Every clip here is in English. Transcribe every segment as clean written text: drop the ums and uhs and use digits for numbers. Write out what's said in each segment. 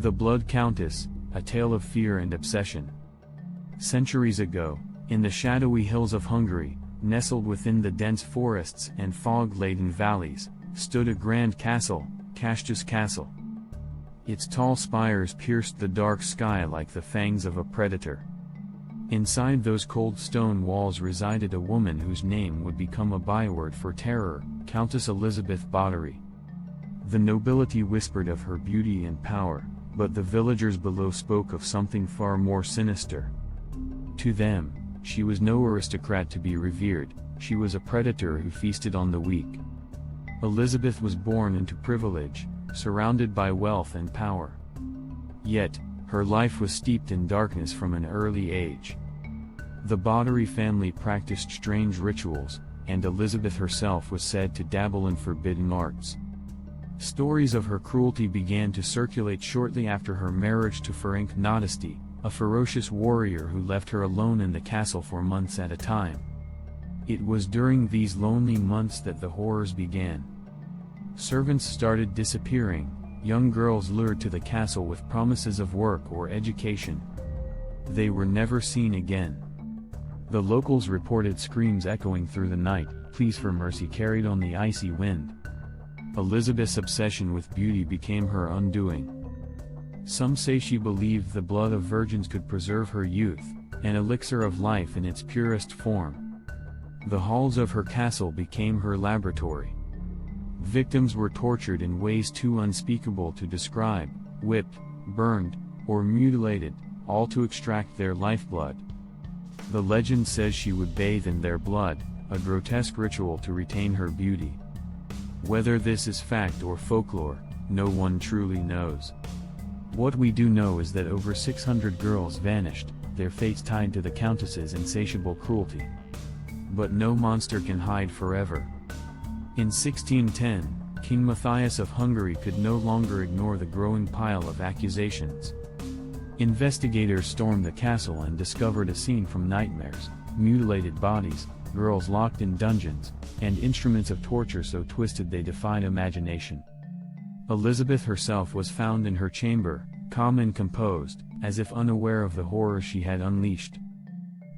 The Blood Countess, a tale of fear and obsession. Centuries ago, in the shadowy hills of Hungary, nestled within the dense forests and fog-laden valleys, stood a grand castle, Countess Castle. Its tall spires pierced the dark sky like the fangs of a predator. Inside those cold stone walls resided a woman whose name would become a byword for terror, Countess Elizabeth Báthory. The nobility whispered of her beauty and power, but the villagers below spoke of something far more sinister. To them, she was no aristocrat to be revered, she was a predator who feasted on the weak. Elizabeth was born into privilege, surrounded by wealth and power. Yet, her life was steeped in darkness from an early age. The Báthory family practiced strange rituals, and Elizabeth herself was said to dabble in forbidden arts. Stories of her cruelty began to circulate shortly after her marriage to Ferenc Nádasdy, a ferocious warrior who left her alone in the castle for months at a time. It was during these lonely months that the horrors began. Servants started disappearing, young girls lured to the castle with promises of work or education. They were never seen again. The locals reported screams echoing through the night, pleas for mercy carried on the icy wind. Elizabeth's obsession with beauty became her undoing. Some say she believed the blood of virgins could preserve her youth, an elixir of life in its purest form. The halls of her castle became her laboratory. Victims were tortured in ways too unspeakable to describe, whipped, burned, or mutilated, all to extract their lifeblood. The legend says she would bathe in their blood, a grotesque ritual to retain her beauty. Whether this is fact or folklore, no one truly knows. What we do know is that over 600 girls vanished, their fates tied to the Countess's insatiable cruelty. But no monster can hide forever. In 1610, King Matthias of Hungary could no longer ignore the growing pile of accusations. Investigators stormed the castle and discovered a scene from nightmares: mutilated bodies, girls locked in dungeons, and instruments of torture so twisted they defied imagination. Elizabeth herself was found in her chamber, calm and composed, as if unaware of the horror she had unleashed.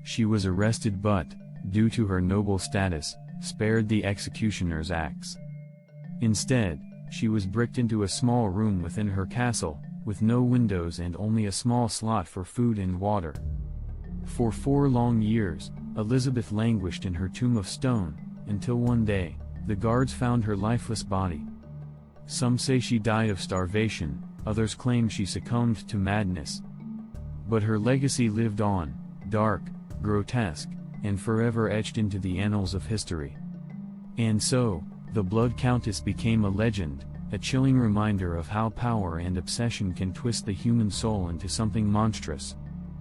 She was arrested but, due to her noble status, spared the executioner's axe. Instead, she was bricked into a small room within her castle, with no windows and only a small slot for food and water. For 4 long years, Elizabeth languished in her tomb of stone, until one day, the guards found her lifeless body. Some say she died of starvation, others claim she succumbed to madness. But her legacy lived on, dark, grotesque, and forever etched into the annals of history. And so, the Blood Countess became a legend, a chilling reminder of how power and obsession can twist the human soul into something monstrous.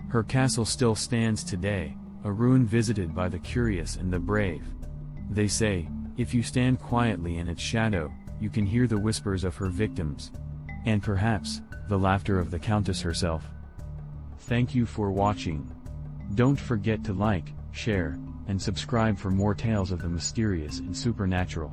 Her castle still stands today, a ruin visited by the curious and the brave. They say, if you stand quietly in its shadow, you can hear the whispers of her victims. And perhaps, the laughter of the Countess herself. Thank you for watching. Don't forget to like, share, and subscribe for more tales of the mysterious and supernatural.